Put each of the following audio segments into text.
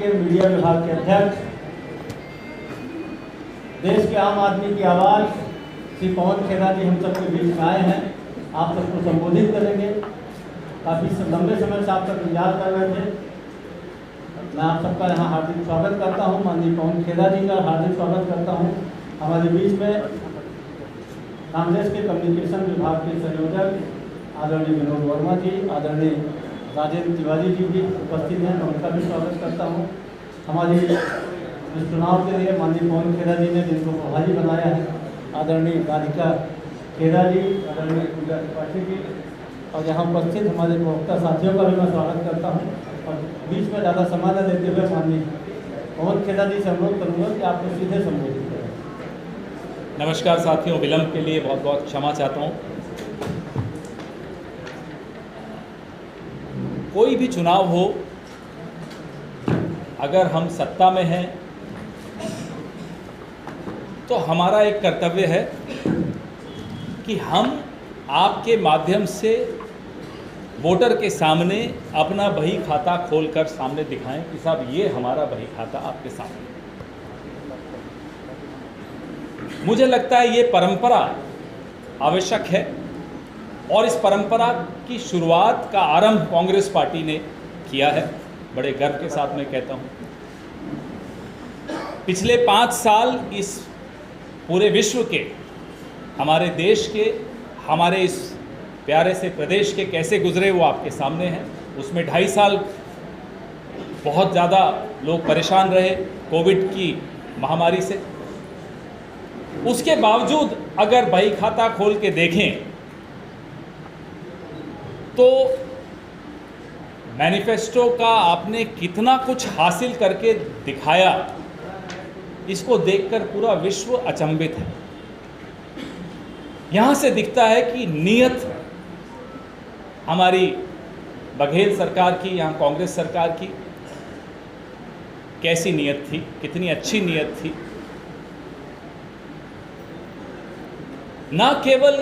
के मीडिया विभाग के अध्यक्ष, देश के आम आदमी की आवाज़ श्री पवन खेरा जी हम सबके बीच में आए हैं, आप सबको संबोधित करेंगे। काफ़ी लंबे समय से आप सब इंतजार कर रहे थे। मैं आप सबका यहाँ हार्दिक स्वागत करता हूँ। माननीय पवन खेरा जी का हार्दिक स्वागत करता हूँ। हमारे बीच में कांग्रेस के कम्युनिकेशन विभाग के संयोजक आदरणीय विनोद वर्मा जी, आदरणीय राजेंद्र तिवारी जी भी उपस्थित हैं, मैं उनका भी स्वागत करता हूँ। हमारी इस चुनाव के लिए माननीय पवन खेरा जी ने जिनको प्रभारी बनाया है, आदरणीय राधिका खेरा जी, आदरणीय पूजा त्रिपाठी जी, और यहाँ उपस्थित हमारे प्रवक्ता साथियों का भी मैं स्वागत करता हूँ। और बीच में ज़्यादा समय न देते हुए माननीय पवन खेरा जी से अनुरोध करूँगा कि आपको सीधे संबोधित करें। नमस्कार साथियों, विलंब के लिए बहुत बहुत क्षमा चाहता हूँ। कोई भी चुनाव हो, अगर हम सत्ता में हैं तो हमारा एक कर्तव्य है कि हम आपके माध्यम से वोटर के सामने अपना बही खाता खोलकर सामने दिखाएं कि साहब ये हमारा बही खाता आपके सामने। मुझे लगता है ये परंपरा आवश्यक है और इस परंपरा की शुरुआत का आरंभ कांग्रेस पार्टी ने किया है। बड़े गर्व के साथ मैं कहता हूँ, पिछले 5 साल इस पूरे विश्व के, हमारे देश के, हमारे इस प्यारे से प्रदेश के कैसे गुजरे वो आपके सामने हैं। उसमें 2.5 साल बहुत ज़्यादा लोग परेशान रहे कोविड की महामारी से। उसके बावजूद अगर बही खाता खोल के देखें तो मैनिफेस्टो का आपने कितना कुछ हासिल करके दिखाया, इसको देखकर पूरा विश्व अचंभित है। यहां से दिखता है कि नीयत हमारी बघेल सरकार की, यहाँ कांग्रेस सरकार की कैसी नीयत थी, कितनी अच्छी नीयत थी। ना केवल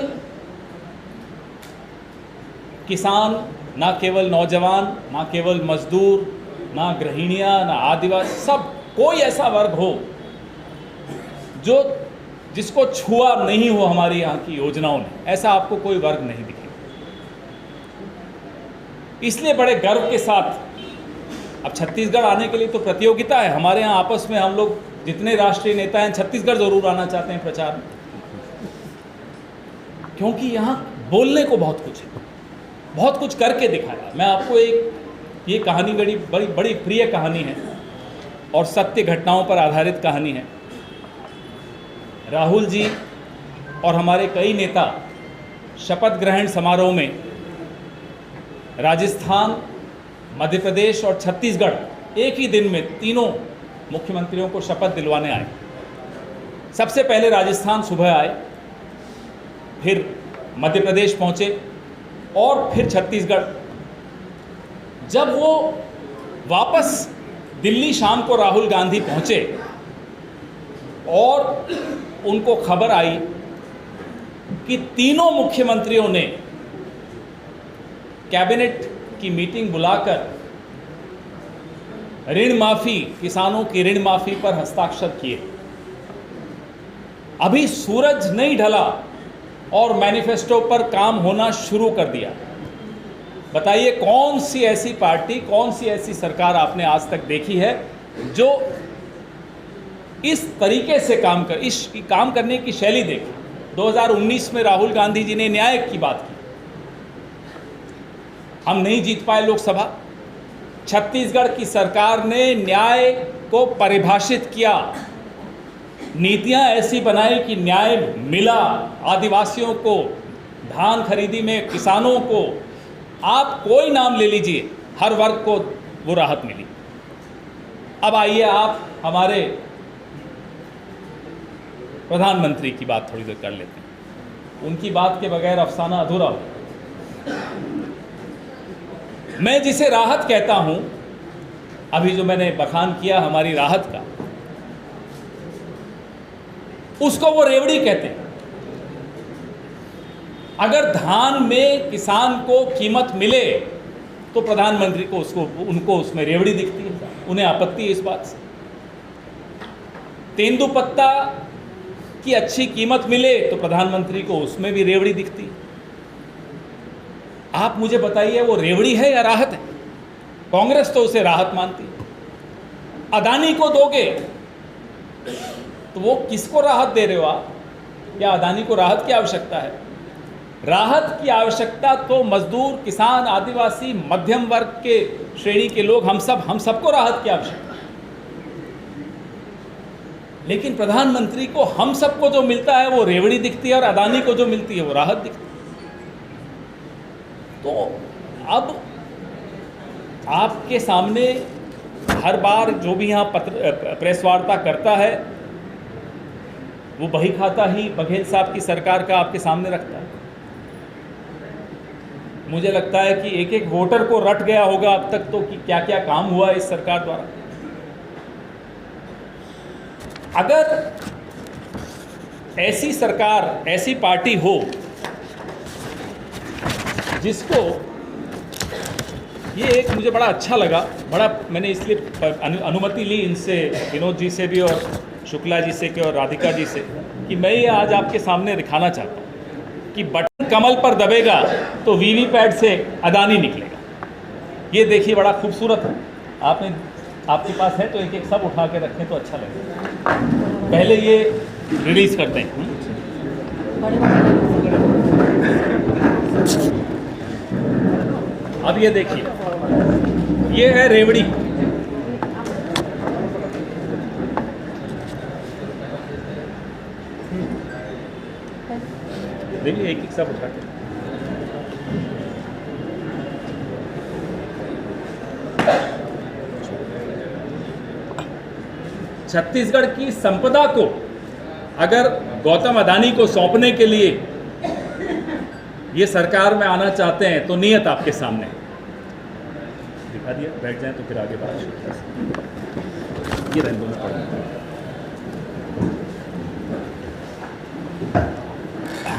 किसान, ना केवल नौजवान, ना केवल मजदूर, ना गृहिणियां, ना आदिवासी, सब कोई ऐसा वर्ग हो जो जिसको छुआ नहीं हो हमारी यहाँ की योजनाओं ने, ऐसा आपको कोई वर्ग नहीं दिखेगा। इसलिए बड़े गर्व के साथ, अब छत्तीसगढ़ आने के लिए तो प्रतियोगिता है हमारे यहाँ आपस में, हम लोग जितने राष्ट्रीय नेता हैं छत्तीसगढ़ जरूर आना चाहते हैं प्रचार में, क्योंकि यहाँ बोलने को बहुत कुछ है, बहुत कुछ करके दिखाया। मैं आपको एक ये कहानी बड़ी प्रिय कहानी है और सत्य घटनाओं पर आधारित कहानी है। राहुल जी और हमारे कई नेता शपथ ग्रहण समारोह में राजस्थान, मध्य प्रदेश और छत्तीसगढ़ एक ही दिन में तीनों मुख्यमंत्रियों को शपथ दिलवाने आए। सबसे पहले राजस्थान सुबह आए, फिर मध्य प्रदेश पहुंचे और फिर छत्तीसगढ़। जब वो वापस दिल्ली शाम को राहुल गांधी पहुंचे और उनको खबर आई कि तीनों मुख्यमंत्रियों ने कैबिनेट की मीटिंग बुलाकर ऋण माफी, किसानों की ऋण माफी पर हस्ताक्षर किए। अभी सूरज नहीं ढला और मैनिफेस्टो पर काम होना शुरू कर दिया। बताइए कौन सी ऐसी पार्टी, कौन सी ऐसी सरकार आपने आज तक देखी है जो इस तरीके से काम करने की शैली देखी। 2019 में राहुल गांधी जी ने न्याय की बात की, हम नहीं जीत पाए लोकसभा। छत्तीसगढ़ की सरकार ने न्याय को परिभाषित किया, नीतियां ऐसी बनाई कि न्याय मिला आदिवासियों को, धान खरीदी में किसानों को, आप कोई नाम ले लीजिए, हर वर्ग को वो राहत मिली। अब आइए आप हमारे प्रधानमंत्री की बात थोड़ी देर कर लेते हैं। उनकी बात के बगैर अफसाना अधूरा हो। मैं जिसे राहत कहता हूं, अभी जो मैंने बखान किया हमारी राहत का, उसको वो रेवड़ी कहते हैं। अगर धान में किसान को कीमत मिले तो प्रधानमंत्री को उनको उसमें रेवड़ी दिखती है। उन्हें आपत्ति है इस बात से। तेंदुपत्ता की अच्छी कीमत मिले तो प्रधानमंत्री को उसमें भी रेवड़ी दिखती। आप मुझे बताइए, वो रेवड़ी है या राहत है? कांग्रेस तो उसे राहत मानती। अदानी को दोगे तो वो किसको राहत दे रहे हो आप? क्या अदानी को राहत की आवश्यकता है? राहत की आवश्यकता तो मजदूर, किसान, आदिवासी, मध्यम वर्ग के श्रेणी के लोग, हम सबको राहत की आवश्यकता है। लेकिन प्रधानमंत्री को हम सबको जो मिलता है वो रेवड़ी दिखती है और अदानी को जो मिलती है वो राहत दिखती है। तो अब आपके सामने हर बार जो भी यहाँ प्रेस वार्ता करता है वो बही खाता ही बघेल साहब की सरकार का आपके सामने रखता है। मुझे लगता है कि एक एक वोटर को रट गया होगा अब तक तो कि क्या क्या काम हुआ इस सरकार द्वारा। अगर ऐसी सरकार, ऐसी पार्टी हो जिसको, ये एक मुझे बड़ा अच्छा लगा, मैंने इसलिए अनुमति ली इनसे, विनोद जी से भी और शुक्ला जी से और राधिका जी से, कि मैं ये आज आपके सामने दिखाना चाहता हूँ कि बटन कमल पर दबेगा तो वीवीपैट से अदानी निकलेगा। ये देखिए, बड़ा खूबसूरत है। आपके पास है तो एक एक सब उठा के रखें तो अच्छा लगेगा। पहले ये रिलीज करते हैं। अब ये देखिए, ये है रेवड़ी। देखिए एक एक सब उठा के। छत्तीसगढ़ की संपदा को अगर गौतम अदानी को सौंपने के लिए ये सरकार में आना चाहते हैं तो नियत आपके सामने दिखा दिया। बैठ जाएं तो फिर आगे बात। ये रहने दो।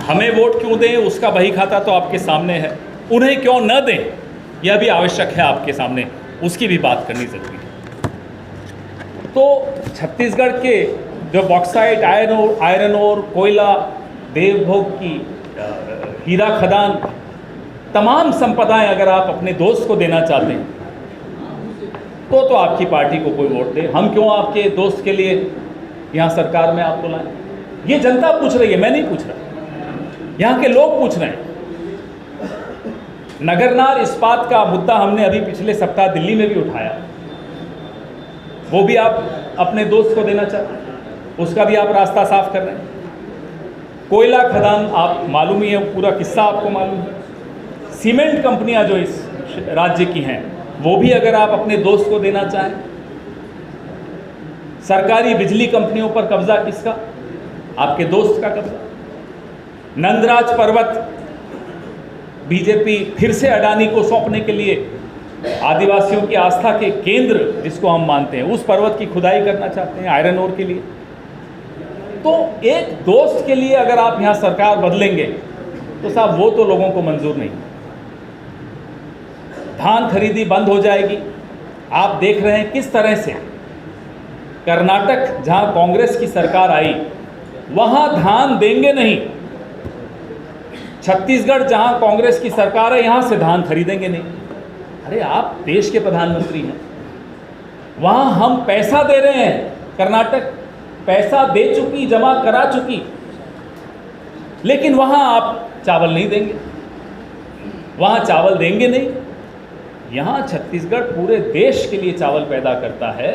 हमें वोट क्यों दें उसका बही खाता तो आपके सामने है, उन्हें क्यों न दें यह भी आवश्यक है आपके सामने, उसकी भी बात करनी जरूरी है। तो छत्तीसगढ़ के जो बॉक्साइट, आयरन ओर, कोयला, देवभोग की हीरा खदान, तमाम संपदाएं अगर आप अपने दोस्त को देना चाहते हैं तो आपकी पार्टी को कोई वोट दे। हम क्यों आपके दोस्त के लिए यहाँ सरकार में आपको लाएं? ये जनता पूछ रही है, मैं नहीं पूछ रहा, यहाँ के लोग पूछ रहे हैं। नगरनार इस्पात का मुद्दा हमने अभी पिछले सप्ताह दिल्ली में भी उठाया, वो भी आप अपने दोस्त को देना चाहते हैं, उसका भी आप रास्ता साफ कर रहे हैं। कोयला खदान, आप मालूम ही है, पूरा किस्सा आपको मालूम है। सीमेंट कंपनियां जो इस राज्य की हैं वो भी अगर आप अपने दोस्त को देना चाहें। सरकारी बिजली कंपनियों पर कब्जा किसका? आपके दोस्त का कब्जा। नंदराज पर्वत बीजेपी फिर से अडानी को सौंपने के लिए, आदिवासियों की आस्था के केंद्र जिसको हम मानते हैं, उस पर्वत की खुदाई करना चाहते हैं आयरन ओर के लिए। तो एक दोस्त के लिए अगर आप यहां सरकार बदलेंगे तो साहब वो तो लोगों को मंजूर नहीं। धान खरीदी बंद हो जाएगी। आप देख रहे हैं किस तरह से कर्नाटक जहां कांग्रेस की सरकार आई वहां धान देंगे नहीं, छत्तीसगढ़ जहां कांग्रेस की सरकार है यहां से धान खरीदेंगे नहीं। अरे आप देश के प्रधानमंत्री हैं, वहां हम पैसा दे रहे हैं, कर्नाटक पैसा दे चुकी, जमा करा चुकी, लेकिन वहां आप चावल नहीं देंगे, वहां चावल देंगे नहीं। यहां छत्तीसगढ़ पूरे देश के लिए चावल पैदा करता है,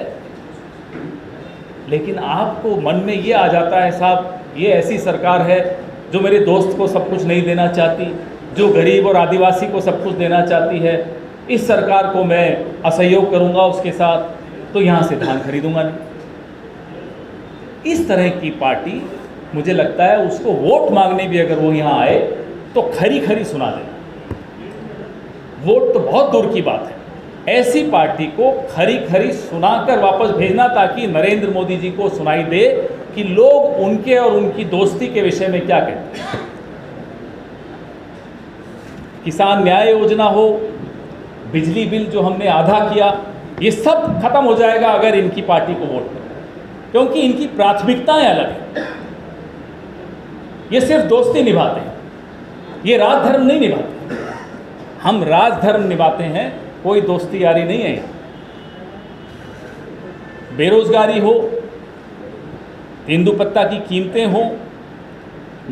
लेकिन आपको मन में ये आ जाता है साहब ये ऐसी सरकार है जो मेरे दोस्त को सब कुछ नहीं देना चाहती, जो गरीब और आदिवासी को सब कुछ देना चाहती है, इस सरकार को मैं असहयोग करूंगा उसके साथ, तो यहाँ से धान खरीदूंगा नहीं। इस तरह की पार्टी, मुझे लगता है उसको वोट मांगने भी अगर वो यहाँ आए तो खरी खरी सुना देना। वोट तो बहुत दूर की बात है, ऐसी पार्टी को खरी खरी सुनाकर वापस भेजना ताकि नरेंद्र मोदी जी को सुनाई दे कि लोग उनके और उनकी दोस्ती के विषय में क्या कहते हैं। किसान न्याय योजना हो, बिजली बिल जो हमने आधा किया ये सब खत्म हो जाएगा अगर इनकी पार्टी को वोट करें, क्योंकि इनकी प्राथमिकताएं अलग हैं। ये सिर्फ दोस्ती निभाते हैं, ये राजधर्म नहीं निभाते। हम राजधर्म निभाते हैं, कोई दोस्ती यारी नहीं है। बेरोजगारी हो, तेंदुपत्ता की कीमतें हो,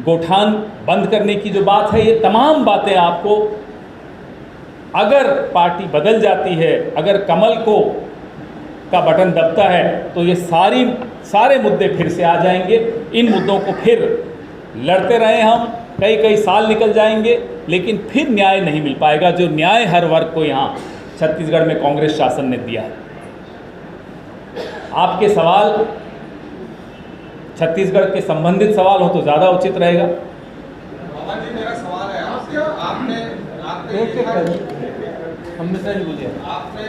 गोठान बंद करने की जो बात है, ये तमाम बातें आपको, अगर पार्टी बदल जाती है, अगर कमल का बटन दबता है, तो ये सारे मुद्दे फिर से आ जाएंगे। इन मुद्दों को फिर लड़ते रहे हम, कई साल निकल जाएंगे, लेकिन फिर न्याय नहीं मिल पाएगा, जो न्याय हर वर्ग को यहाँ छत्तीसगढ़ में कांग्रेस शासन ने दिया है। आपके सवाल छत्तीसगढ़ के संबंधित सवाल हो तो ज़्यादा उचित रहेगा। बाबा जी, मेरा सवाल है आपसे। आपने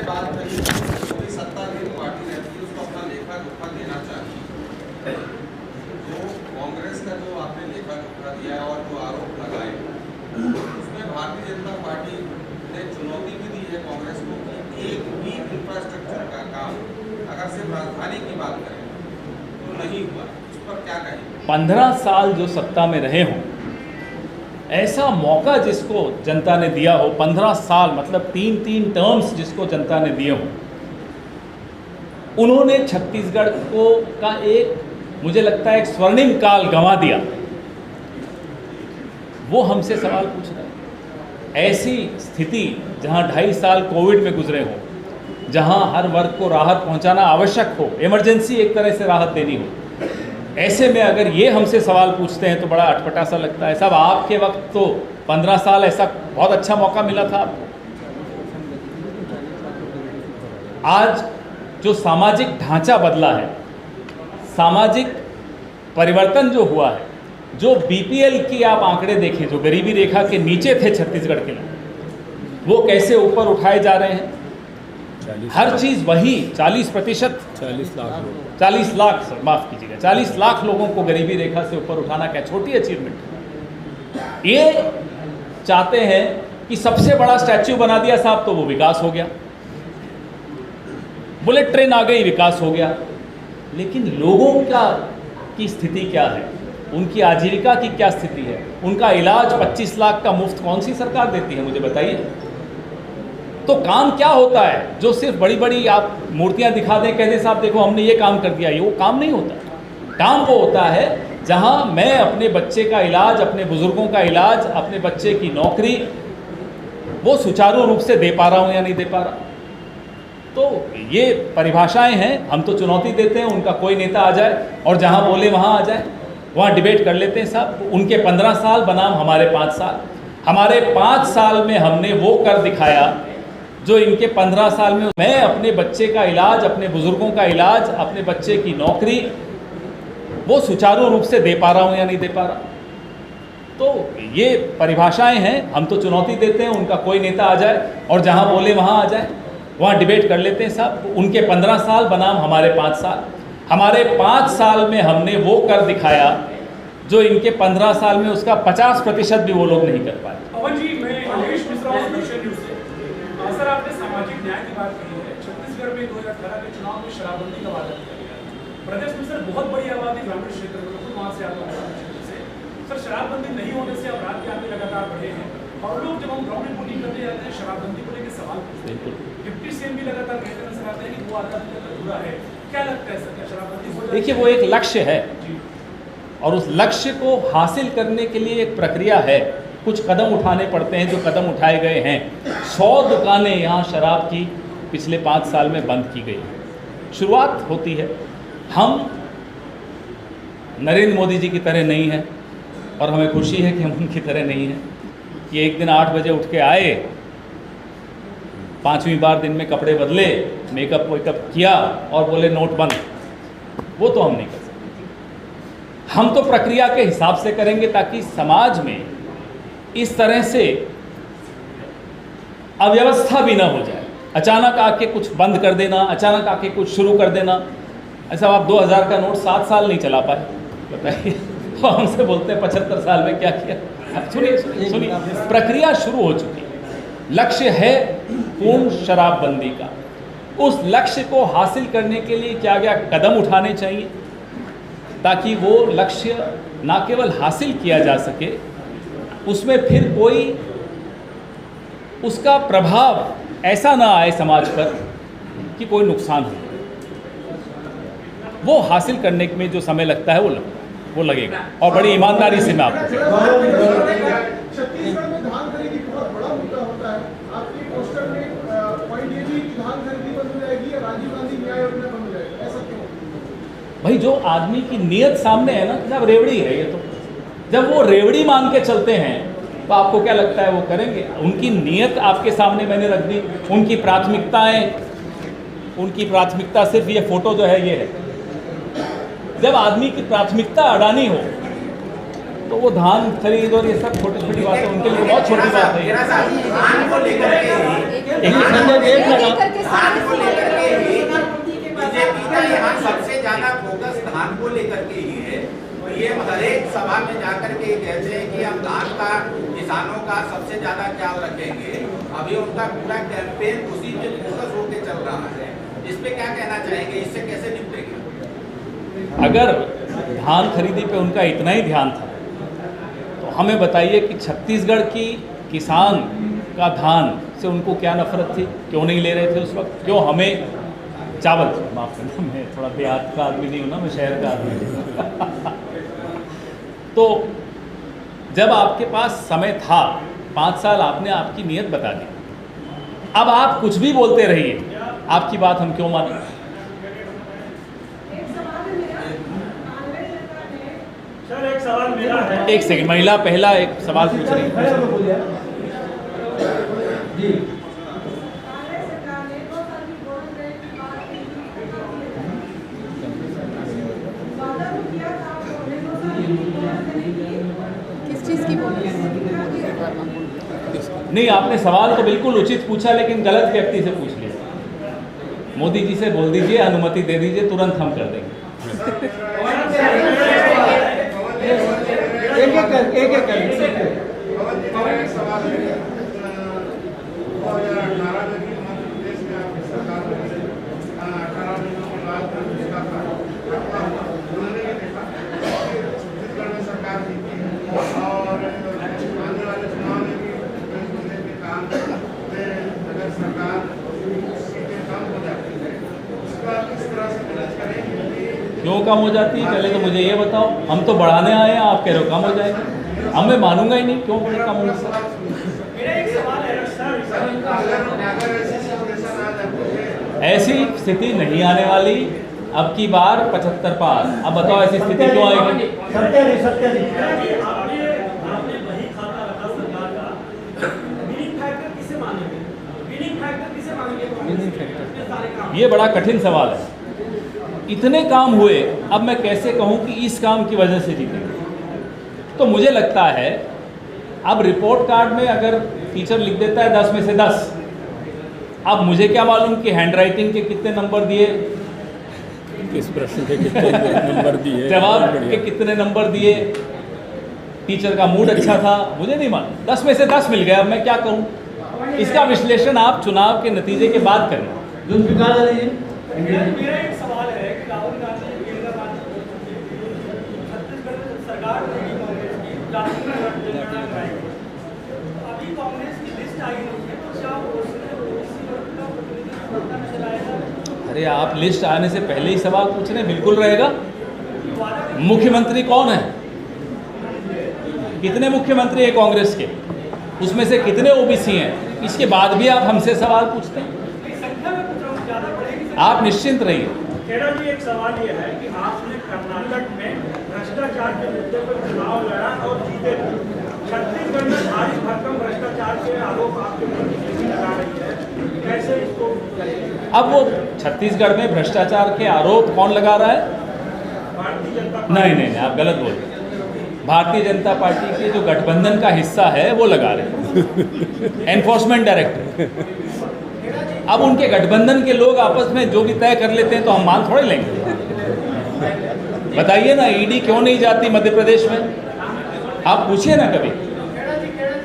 बात कही कोई सत्ताधारी पार्टी रहती है उसको अपना लेखा जोखा देना चाहिए। तो कांग्रेस का जो आपने लेखा जोखा दिया है और जो आरोप लगाए, उसमें भारतीय जनता पार्टी ने चुनौती भी दी है कांग्रेस को कि एक भी इंफ्रास्ट्रक्चर का काम अगर सिर्फ राजधानी की बात करें तो नहीं हुआ। उस पर क्या कहेंगे? 15 साल जो सत्ता में रहे हों, ऐसा मौका जिसको जनता ने दिया हो, 15 साल मतलब 3 टर्म्स जिसको जनता ने दिए हों, उन्होंने छत्तीसगढ़ का एक, मुझे लगता है, एक स्वर्णिम काल गंवा दिया। वो हमसे सवाल पूछ रहे हैं। ऐसी स्थिति जहां 2.5 साल कोविड में गुजरे हों, जहां हर वर्ग को राहत पहुंचाना आवश्यक हो, इमरजेंसी एक तरह से राहत देनी हो, ऐसे में अगर ये हमसे सवाल पूछते हैं तो बड़ा अटपटा सा लगता है। साहब, आपके वक्त तो 15 साल ऐसा बहुत अच्छा मौका मिला था आपको। आज जो सामाजिक ढांचा बदला है, सामाजिक परिवर्तन जो हुआ है, जो बीपीएल की आप आंकड़े देखें, जो गरीबी रेखा के नीचे थे छत्तीसगढ़ के लोग, वो कैसे ऊपर उठाए जा रहे हैं। हर चीज़ वही 40%, 40 लाख, माफ़ कीजिएगा, 40 लाख लोगों को गरीबी रेखा से ऊपर उठाना क्या छोटी अचीवमेंट। ये चाहते हैं कि सबसे बड़ा स्टैच्यू बना दिया साहब तो वो विकास हो गया, बुलेट ट्रेन आ गई, विकास हो गया। लेकिन लोगों की स्थिति क्या है, उनकी आजीविका की क्या स्थिति है, उनका इलाज 25 लाख का मुफ्त कौन सी सरकार देती है, मुझे बताइए। तो काम क्या होता है जो सिर्फ बड़ी बड़ी आप मूर्तियां दिखा दें, कहते साहब देखो हमने ये काम कर दिया, ये वो काम नहीं होता। काम वो होता है जहां मैं अपने बच्चे का इलाज, अपने बुजुर्गों का इलाज, अपने बच्चे की नौकरी वो सुचारू रूप से दे पा रहा हूं या नहीं दे पा रहा। तो ये परिभाषाएं हैं, हम तो चुनौती देते हैं, उनका कोई नेता आ जाए और जहां बोले वहां आ जाए, वहां डिबेट कर लेते हैं साहब। उनके 15 साल बनाम हमारे 5 साल। हमारे 5 साल में हमने वो कर दिखाया जो इनके 15 साल में, मैं अपने बच्चे का इलाज, अपने बुजुर्गों का इलाज, अपने बच्चे की नौकरी वो सुचारू रूप से दे पा रहा हूं या नहीं दे पा रहा। तो ये परिभाषाएं हैं, हम तो चुनौती देते हैं, उनका कोई नेता आ जाए और जहां बोले वहां आ जाए, वहां डिबेट कर लेते हैं साहब। उनके 15 साल बनाम हमारे 5 साल। हमारे 5 साल में हमने वो कर दिखाया जो इनके 15 साल में उसका 50% भी वो लोग नहीं कर पाए। पवन जी, मैं महेश मिश्रा हूं नेशन न्यूज़ से। सर, आपने सामाजिक न्याय की बात की है। छत्तीसगढ़ में 2018 के चुनाव में शराबबंदी का वादा किया गया। प्रदेश में सर बहुत बड़ी आबादी ग्रामीण क्षेत्र में, बिल्कुल वहाँ से आता हूँ क्षेत्र से। सर, शराबबंदी नहीं होने से अपराध के आंकड़े लगातार बढ़े हैं और लोग जब हम ग्राउंड रिपोर्टिंग करते जाते हैं शराबबंदी को लेकर सवाल पूछते हैं। डिप्टी सीएम भी लगातार कहते नजर आते हैं कि वो आजादी का अधूरा है। क्या लगता है सर, क्या शराबबंदी हो जाएगी? देखिए, वो एक लक्ष्य है और उस लक्ष्य को हासिल करने के लिए एक प्रक्रिया है, कुछ कदम उठाने पड़ते हैं, जो कदम उठाए गए हैं। 100 दुकानें यहाँ शराब की पिछले 5 साल में बंद की गई। शुरुआत होती है। हम नरेंद्र मोदी जी की तरह नहीं हैं और हमें खुशी है कि हम उनकी तरह नहीं हैं कि एक दिन 8 बजे उठ के आए, 5वीं बार दिन में कपड़े बदले, मेकअप वेकअप किया और बोले नोट बंद। वो तो हम नहीं कर सकते। हम तो प्रक्रिया के हिसाब से करेंगे ताकि समाज में इस तरह से अव्यवस्था भी ना हो जाए। अचानक आके कुछ बंद कर देना, अचानक आके कुछ शुरू कर देना। ऐसा आप 2000 का नोट 7 साल नहीं चला पाए, बताइए। तो हमसे बोलते हैं 75 साल में क्या किया। सुनिए, प्रक्रिया शुरू हो चुकी है। लक्ष्य है पूर्ण शराबबंदी का। उस लक्ष्य को हासिल करने के लिए क्या क्या कदम उठाने चाहिए ताकि वो लक्ष्य ना केवल हासिल किया जा सके, उसमें फिर कोई उसका प्रभाव ऐसा ना आए समाज पर कि कोई नुकसान हो। वो हासिल करने में जो समय लगता है वो लगेगा, और बड़ी ईमानदारी से मैं आपको छत्तीसगढ़ में धान खरीदी बहुत बड़ा मुद्दा होता है। आपके पोस्टर में पॉइंट ये भी कि धान खरीदी बंद हो जाएगी या राजीव गांधी न्याय योजना बंद हो जाएगी, ऐसा क्यों? भाई जो आदमी की नीयत सामने है ना, जब रेवड़ी है ये, तो जब वो रेवड़ी मान के चलते हैं तो आपको क्या लगता है वो करेंगे? उनकी नीयत आपके सामने मैंने रख दी, उनकी प्राथमिकता सिर्फ ये फोटो जो है ये है। जब आदमी की प्राथमिकता अडानी हो तो वो धान खरीद और ये सब छोटी छोटी बातें उनके लिए बहुत छोटी बात है। धान को लेकर के बीजेपी का यहाँ सबसे ज्यादा फोकस धान को लेकर के ही है। और ये हर एक सभा में जाकर के कहते हैं कि हम धान का, किसानों का सबसे ज्यादा ख्याल रखेंगे। अभी उनका पूरा कैंपेन उसी पे फोकस होकर चल रहा है। इस पे क्या कहना चाहेंगे, इससे कैसे निपटेंगे? अगर धान खरीदी पे उनका इतना ही ध्यान था तो हमें बताइए कि छत्तीसगढ़ की किसान का धान से उनको क्या नफरत थी, क्यों नहीं ले रहे थे उस वक्त? क्यों हमें चावल, माफ करना मैं थोड़ा देहात का आदमी नहीं हूँ ना, मैं शहर का आदमी हूँ। तो जब आपके पास समय था, 5 साल आपने आपकी नीयत बता दी, अब आप कुछ भी बोलते रहिए, आपकी बात हम क्यों मानें? सर एक सवाल मेरा है। एक सेकंड, महिला पहला एक सवाल पूछ रही है। जी किस चीज़ की बोली? नहीं, आपने सवाल तो बिल्कुल उचित पूछा लेकिन गलत व्यक्ति से पूछ लिया। मोदी जी से बोल दीजिए, अनुमति दे दीजिए, तुरंत हम कर देंगे। क्यों कम हो जाती है, पहले तो मुझे ये बताओ। हम तो बढ़ाने आए हैं, आप कह रहे हो कम हो जाएगी। अब मैं मानूंगा ही नहीं, क्यों कम होगा? ऐसी स्थिति नहीं आने वाली। अब की बार 75 पार। अब बताओ ऐसी स्थिति क्यों आएगी? सत्य नहीं आपने वही खाता रखा सरकार का, विनिंग फैक्टर किसे मानेंगे? ये बड़ा कठिन सवाल है। इतने काम हुए, अब मैं कैसे कहूं कि इस काम की वजह से जीते? तो मुझे लगता है अब रिपोर्ट कार्ड में अगर टीचर लिख देता है 10 में से 10, अब मुझे क्या मालूम कि हैंडराइटिंग के कितने नंबर दिए, किस प्रश्न के कितने नंबर दिए, जवाब के कितने नंबर दिए, टीचर का मूड अच्छा था, मुझे नहीं मालूम। 10 में से 10 मिल गया, अब मैं क्या कहूँ? इसका विश्लेषण आप चुनाव के नतीजे के बाद करना। मेरा एक सवाल है कि राहुल गांधी छत्तीसगढ़ में सरकार बनेगी कांग्रेस की, जनगणना कराएगी। अभी कांग्रेस की लिस्ट आई नहीं है, तो क्या उसने ओबीसी वर्ग का प्रतिनिधित्व नजर आएगा? अरे आप लिस्ट आने से पहले ही सवाल पूछ रहे हैं, बिल्कुल रहेगा। मुख्यमंत्री कौन है? कितने मुख्यमंत्री हैं कांग्रेस के? उसमें से कितने ओबीसी हैं? इसके बाद भी आप हमसे सवाल पूछते हैं। आप निश्चिंत रहिए। खेड़ा जी, एक सवाल ये है कि आपने कर्नाटक में भ्रष्टाचार के मुद्दे पर चुनाव लड़ा और जीते। छत्तीसगढ़ में भारी भरकम भ्रष्टाचार के आरोप आपके ऊपर लगा रही है, कैसे इसको? अब वो छत्तीसगढ़ में भ्रष्टाचार के आरोप कौन लगा रहा है? भारतीय जनता नहीं, आप गलत बोल रहे हैं। भारतीय जनता पार्टी के जो गठबंधन का हिस्सा है वो लगा रहे हैं, एनफोर्समेंट डायरेक्टर। अब उनके गठबंधन के लोग आपस में जो भी तय कर लेते हैं तो हम मान थोड़े लेंगे। बताइए ना, ईडी क्यों नहीं जाती मध्य प्रदेश में? आप पूछिए ना कभी,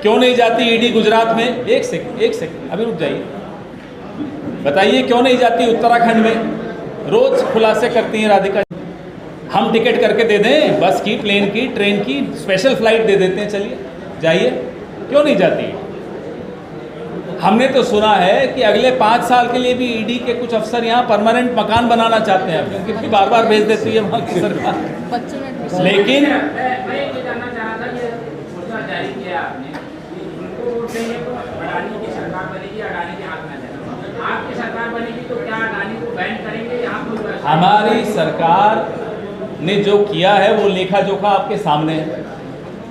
क्यों नहीं जाती ईडी गुजरात में? एक सेकंड अभी रुक जाइए। बताइए क्यों नहीं जाती उत्तराखंड में? रोज खुलासे करती हैं राधिका। हम टिकट करके दे दें, बस की, प्लेन की, ट्रेन की, स्पेशल फ्लाइट दे देते हैं, चलिए जाइए, क्यों नहीं जाती? हमने तो सुना है कि अगले 5 साल के लिए भी ईडी के कुछ अफसर यहाँ परमानेंट मकान बनाना चाहते हैं, क्योंकि बार बार भेज देती है वहाँ की सरकार। बच्चों में admission। लेकिन मैं ये जानना चाह रहा था कि घोषणा जारी किया आपने, उनको वोट देंगे तो अडानी की सरकार बनेगी, अडानी के हाथ में जाएगा। आपकी सरकार बनेगी तो क्या अडानी को बैन करेंगे या आप? हमारी सरकार ने जो किया है वो लेखा जोखा आपके सामने है।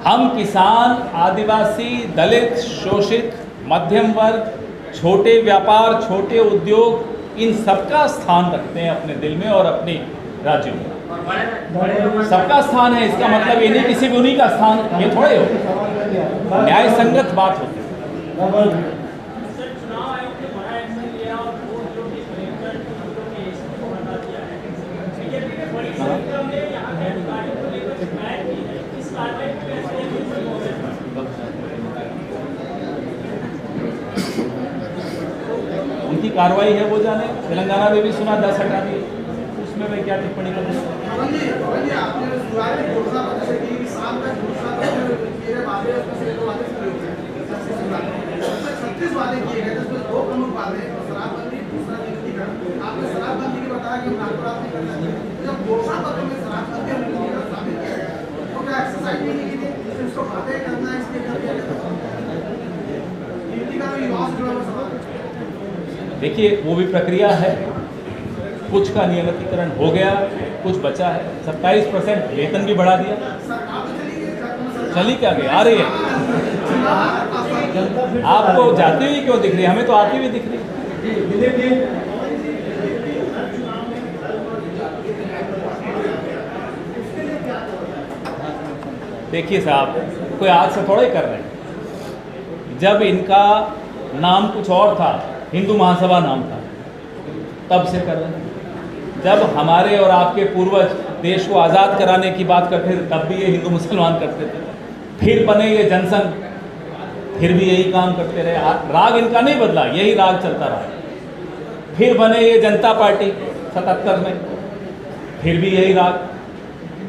हम किसान, आदिवासी, दलित, शोषित, मध्यम वर्ग, छोटे व्यापार, छोटे उद्योग, इन सबका स्थान रखते हैं अपने दिल में और अपने राज्यों में। सबका स्थान है, इसका मतलब ये नहीं किसी भी उन्हीं का स्थान, ये थोड़े हो, न्याय संगत बात होती है। चुनाव आयोग ने बड़ा एक्शन लिया और वो जो भी भयंकर चीजों के केस को हटा दिया है। बीजेपी ने बड़ी संख्या में यहाँ के अधिकारियों को लेकर शिकायत की है। इस कार्रवाई को कैसे देखते हो? उनकी कार्रवाई है वो जाने। तेलंगाना में भी सुना 10 हटा दिए, उसमें मैं क्या टिप्पणी करूँ? आपने शुरुआत में घोषणा पत्र की कि साल तक घोषणा पत्र मेरे वादे उसमें से 2 वादे पूरे हो गए, 36 वादे किए गए, जिसमें 2 प्रमुख वादे शराबबंदी, दूसरा निजीकरण। आपने शराबबंदी की बताया कि नागपुर नहीं करना चाहिए, जब घोषणा पत्र में शराबबंदी और निजीकरण शामिल किया गया तो क्या एक्सरसाइज नहीं की थी? इसको बातें करना है, इसके कर दिया गया। निजीकरण युवाओं से जुड़ा हुआ सवाल। देखिए वो भी प्रक्रिया है, कुछ का नियमितीकरण हो गया, कुछ बचा है। 27% वेतन भी बढ़ा दिया, चली क्या गई, आ रही है। आपको जाती हुई क्यों दिख रही है? हमें तो आती हुई दिख रही है। दिलीप जी, देखिए साहब, कोई आज से थोड़ा ही कर रहे हैं। जब इनका नाम कुछ और था, हिंदू महासभा नाम था, तब से कर रहे हैं। जब हमारे और आपके पूर्वज देश को आज़ाद कराने की बात करते थे, तब भी ये हिंदू मुसलमान करते थे। फिर बने ये जनसंघ, फिर भी यही काम करते रहे। राग इनका नहीं बदला, यही राग चलता रहा। फिर बने ये जनता पार्टी 77 में, फिर भी यही राग।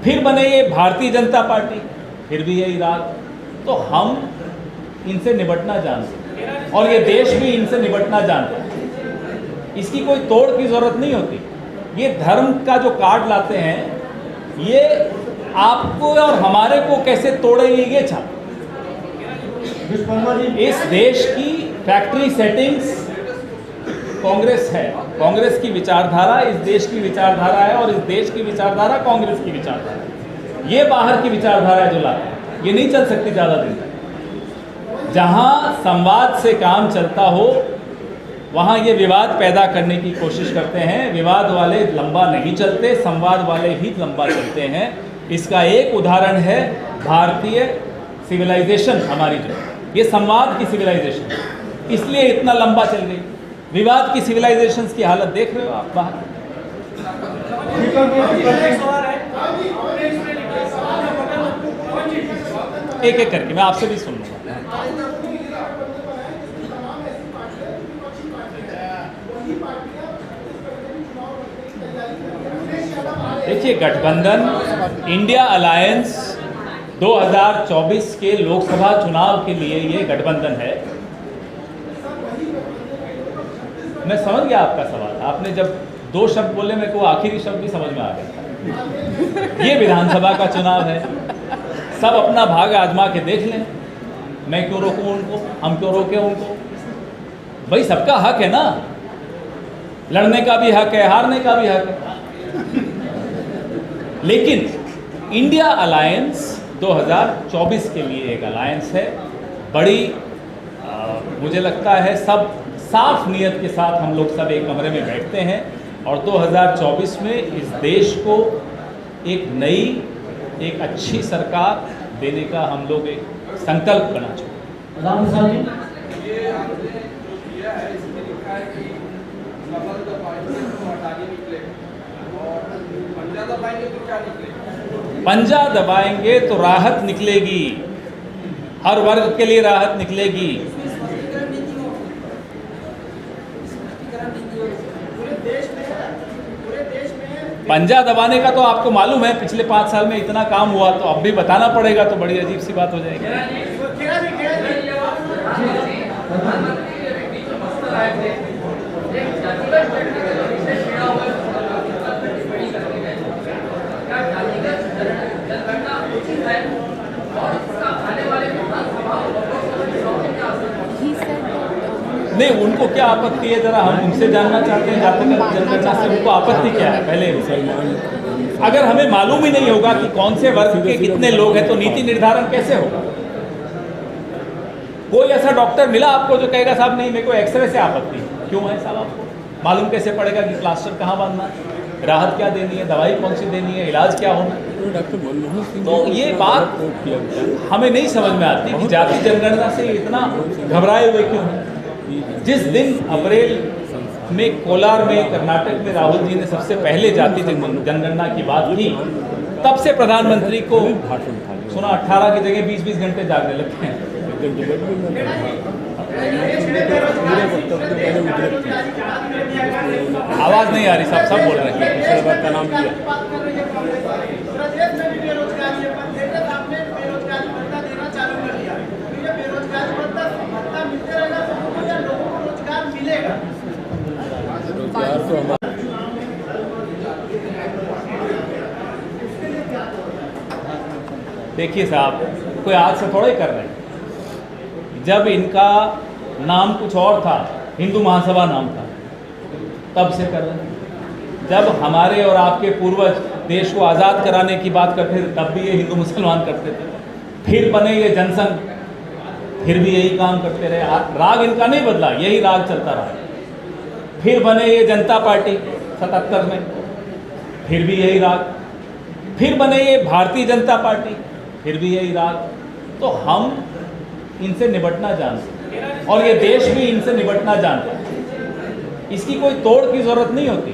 फिर बने ये भारतीय जनता पार्टी, फिर भी यही राग। तो हम इनसे निपटना जानते हैं और ये देश भी इनसे निपटना जानता है। इसकी कोई तोड़ की जरूरत नहीं होती। ये धर्म का जो कार्ड लाते हैं, ये आपको और हमारे को कैसे तोड़ेंगे ये चाहते। इस देश की फैक्ट्री सेटिंग्स कांग्रेस है, कांग्रेस की विचारधारा इस देश की विचारधारा है और इस देश की विचारधारा कांग्रेस की विचारधारा है। ये बाहर की विचारधारा है जो लाते हैं, ये नहीं चल सकती ज़्यादा दिन तक। जहाँ संवाद से काम चलता हो वहाँ ये विवाद पैदा करने की कोशिश करते हैं। विवाद वाले लंबा नहीं चलते, संवाद वाले ही लंबा चलते हैं। इसका एक उदाहरण है भारतीय सिविलाइजेशन हमारी, जो ये संवाद की सिविलाइजेशन, इसलिए इतना लंबा चल गई। विवाद की सिविलाइजेशंस की हालत देख रहे हो आप बाहर। एक एक करके मैं आपसे भी सुन लूँगा। देखिए, गठबंधन इंडिया अलायंस 2024 के लोकसभा चुनाव के लिए ये गठबंधन है। मैं समझ गया आपका सवाल। आपने जब 2 शब्द बोले, मेरे को आखिरी शब्द भी समझ में आ गया। ये विधानसभा का चुनाव है, सब अपना भाग आजमा के देख लें। मैं क्यों रोकूं उनको, हम क्यों रोकें उनको? भाई सबका हक है ना, लड़ने का भी हक है, हारने का भी हक है। लेकिन इंडिया अलायंस 2024 के लिए एक अलायंस है। बड़ी मुझे लगता है सब साफ नियत के साथ हम लोग सब एक कमरे में बैठते हैं और 2024 में इस देश को एक नई, एक अच्छी सरकार देने का हम लोग एक संकल्प करना चाहते हैं। राम साहब जी, ये आपने जो किया है इसमें लिखा है कि कमल दबाएंगे तो हटाने निकले और पंजा दबाएंगे तो क्या निकलेगा? पंजा दबाएंगे तो राहत निकलेगी, हर वर्ग के लिए राहत निकलेगी। पंजा दबाने का तो आपको मालूम है, पिछले 5 साल में इतना काम हुआ, तो अब भी बताना पड़ेगा तो बड़ी अजीब सी बात हो जाएगी। He said that नहीं, उनको क्या आपत्ति है, जरा हम उनसे जानना चाहते हैं। जातक जनगणना से उनको आपत्ति क्या है पहले? अगर हमें मालूम ही नहीं होगा कि कौन से वर्ग के कितने लोग हैं, तो नीति निर्धारण कैसे होगा? कोई ऐसा डॉक्टर मिला आपको जो कहेगा साहब नहीं मेरे को एक्सरे से आपत्ति है? क्यों है साहब? आपको मालूम कैसे पड़ेगा कि प्लास्टर कहाँ बांधना है, राहत क्या देनी है, दवाई कौन सी देनी है, इलाज क्या होना है? डॉक्टर मनमोहन सिंह तो ये बात हमें नहीं समझ में आती कि जाति जनगणना से इतना घबराए हुए क्यों हैं। जिस दिन अप्रैल में कोलार में कर्नाटक में राहुल जी ने सबसे पहले जाति जनगणना की बात की, तब से प्रधानमंत्री को सुना 18 की जगह 20-20 घंटे जागने लगते हैं। आवाज नहीं आ रही साहब, सब बोल रहे हैं। का नाम लिया। रोजगार तो हमारा देखिए साहब, कोई आज से थोड़ा ही कर रहे हैं। जब इनका नाम कुछ और था, हिंदू महासभा नाम था, तब से कर रहे हैं। जब हमारे और आपके पूर्वज देश को आज़ाद कराने की बात करते थे, तब भी ये हिंदू मुसलमान करते थे। फिर बने ये जनसंघ, फिर भी यही काम करते रहे। राग इनका नहीं बदला, यही राग चलता रहा। फिर बने ये जनता पार्टी 77 में, फिर भी यही राग। फिर बने ये भारतीय जनता पार्टी, फिर भी यही राग। तो हम इनसे निपटना जानते हैं और ये देश भी इनसे निपटना जानता है। इसकी कोई तोड़ की जरूरत नहीं होती।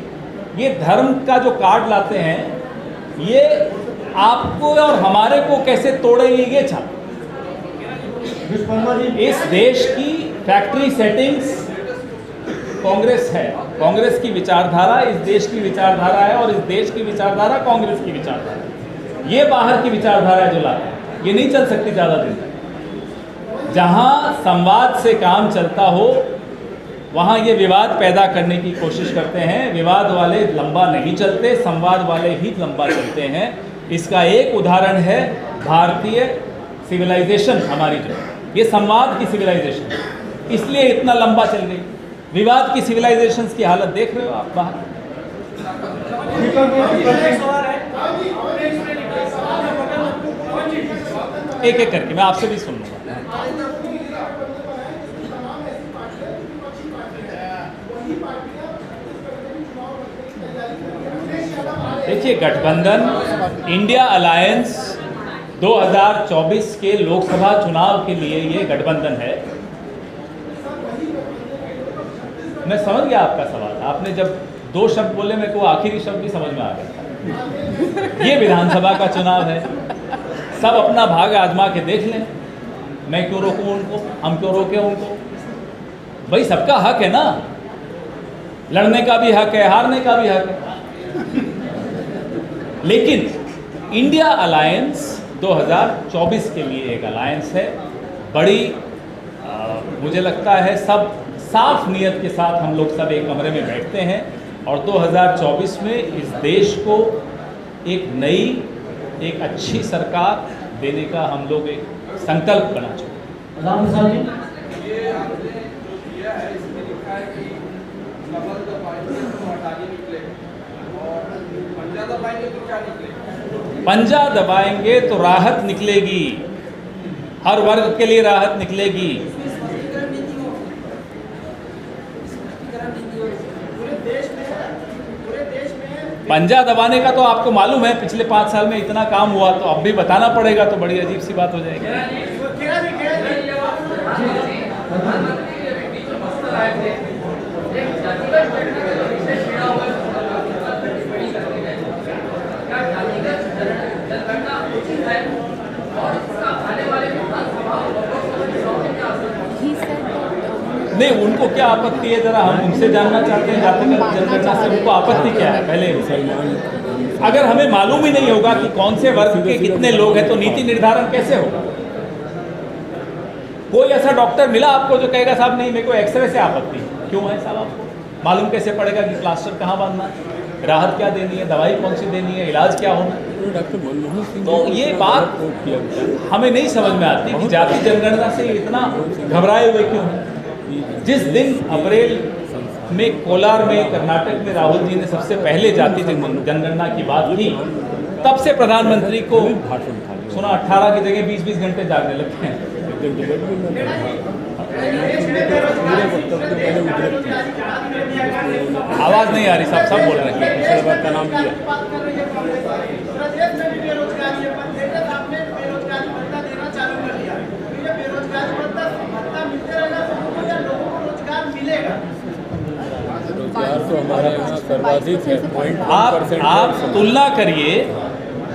ये धर्म का जो कार्ड लाते हैं, ये आपको और हमारे को कैसे तोड़ेंगे ये छात्र। इस देश की फैक्ट्री सेटिंग्स कांग्रेस है, कांग्रेस की विचारधारा इस देश की विचारधारा है, और इस देश की विचारधारा कांग्रेस की विचारधारा है। ये बाहर की विचारधारा है जो लाते हैं, ये नहीं चल सकती ज़्यादा दिन तक। जहाँ संवाद से काम चलता हो, वहाँ ये विवाद पैदा करने की कोशिश करते हैं। विवाद वाले लंबा नहीं चलते, संवाद वाले ही लंबा चलते हैं। इसका एक उदाहरण है भारतीय सिविलाइजेशन हमारी, जो ये संवाद की सिविलाइजेशन, इसलिए इतना लंबा चल गई। विवाद की सिविलाइजेशन की हालत देख रहे हो आप बाहर। एक एक करके मैं आपसे भी सुन लूँगा। देखिए, गठबंधन इंडिया अलायंस 2024 के लोकसभा चुनाव के लिए ये गठबंधन है। मैं समझ गया आपका सवाल। आपने जब 2 शब्द बोले, मेरे को आखिरी शब्द भी समझ में आ गया। ये विधानसभा का चुनाव है, सब अपना भाग आजमा के देख लें। मैं क्यों रोकूं उनको, हम क्यों रोकें उनको? भाई सबका हक है ना, लड़ने का भी हक है, हारने का भी हक है। लेकिन इंडिया अलायंस 2024 के लिए एक अलायंस है। बड़ी मुझे लगता है सब साफ नियत के साथ हम लोग सब एक कमरे में बैठते हैं और 2024 में इस देश को एक नई, एक अच्छी सरकार देने का हम लोग एक संकल्प बना चुके हैं। ये आपने जो किया है, इसमें लिखा है कि कमल दबाएंगे तो हटाने निकले और पंजा दबाएंगे तो क्या निकलेगा? पंजा दबाएंगे तो राहत निकलेगी, हर वर्ग के लिए राहत निकलेगी। पंजा दबाने का तो आपको मालूम है, पिछले 5 साल में इतना काम हुआ, तो अब भी बताना पड़ेगा तो बड़ी अजीब सी बात हो जाएगी। he said that नहीं, उनको क्या आपत्ति है, जरा हम उनसे जानना चाहते हैं। जातक जनगणना से उनको आपत्ति क्या है पहले? मुसलमान अगर हमें मालूम ही नहीं होगा कि कौन से वर्ग के कितने लोग हैं तो नीति निर्धारण कैसे होगा? कोई ऐसा डॉक्टर मिला आपको जो कहेगा साहब नहीं मेरे को एक्सरे से आपत्ति है? क्यों है साहब? आपको मालूम कैसे पड़ेगा कि प्लास्टर कहाँ बांधना है, राहत क्या देनी है, दवाई कौन सी देनी है, इलाज क्या होना है? डॉक्टर मनमोहन सिंह तो ये बात हमें नहीं समझ में आती कि जाति जनगणना से इतना घबराए हुए क्यों हैं। जिस दिन अप्रैल में कोलार में कर्नाटक में राहुल जी ने सबसे पहले जाति जनगणना की बात की, तब से प्रधानमंत्री को सुना 18 की जगह 20-20 घंटे जागने लगते हैं। आवाज नहीं आ रही साहब, सब बोल रहे हैं। प्रदेश में भी बेरोजगारी है, पर लेटेस्ट आपने बेरोजगारी भत्ता देना चालू कर दिया। तो ये बेरोजगारी भत्ता मिलते रहेगा सबको या लोगों को रोजगार मिलेगा? रोजगार तो हमारे यहाँ सर्वाधिक है, 0.1% आप तुलना करिए,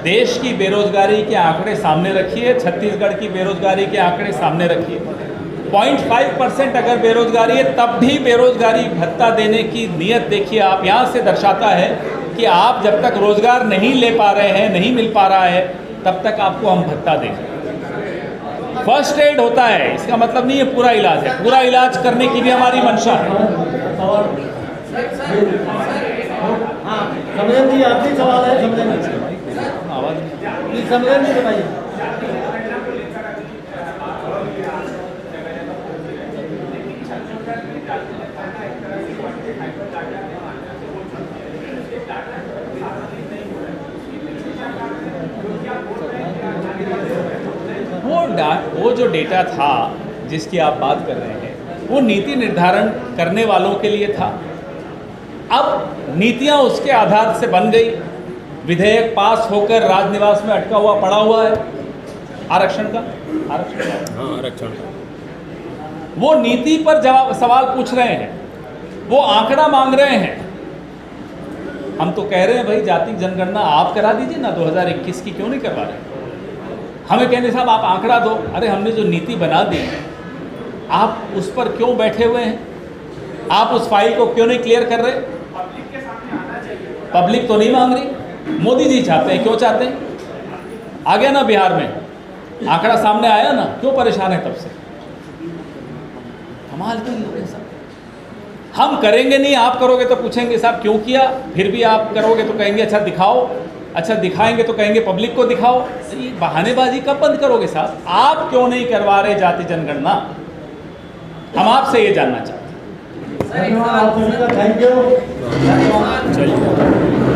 देश की बेरोजगारी के आंकड़े सामने रखिए, छत्तीसगढ़ की बेरोजगारी के आंकड़े सामने रखिए। 0.5% अगर बेरोजगारी है तब भी बेरोजगारी भत्ता देने की नीयत देखिए आप। यहाँ से दर्शाता है कि आप जब तक रोजगार नहीं ले पा रहे हैं, नहीं मिल पा रहा है, तब तक आपको हम भत्ता देंगे। फर्स्ट एड होता है, इसका मतलब नहीं है पूरा इलाज है, पूरा इलाज करने की भी हमारी मंशा है। समझें जी, आखिरी सवाल है, समझें आवाज समझें जी, बताइए। वो जो डेटा था जिसकी आप बात कर रहे हैं, वो नीति निर्धारण करने वालों के लिए था। अब नीतियां उसके आधार से बन गई, विधेयक पास होकर राजनिवास में अटका हुआ पड़ा हुआ है आरक्षण का। आरक्षण वो नीति पर जवाब सवाल पूछ रहे हैं, वो आंकड़ा मांग रहे हैं। हम तो कह रहे हैं भाई जाति जनगणना आप करा दीजिए ना, 2021 की क्यों नहीं करवा रहे? हमें कहने साहब आप आंकड़ा दो। अरे हमने जो नीति बना दी आप उस पर क्यों बैठे हुए हैं? आप उस फाइल को क्यों नहीं क्लियर कर रहे? पब्लिक के सामने आना चाहिए। पब्लिक तो नहीं मांग रही, मोदी जी चाहते हैं। क्यों चाहते हैं? आ गया ना बिहार में आंकड़ा सामने आया ना, क्यों परेशान है तब से? कमाल के लोग हैं सब। हम करेंगे नहीं, आप करोगे तो पूछेंगे साहब क्यों किया, फिर भी आप करोगे तो कहेंगे अच्छा दिखाओ, अच्छा दिखाएंगे तो कहेंगे पब्लिक को दिखाओ। तो ये बहानेबाजी कब बंद करोगे साहब? आप क्यों नहीं करवा रहे जाति जनगणना? हम आपसे ये जानना चाहते हैं। धन्यवाद आप सभी का, थैंक यू। चाहिए।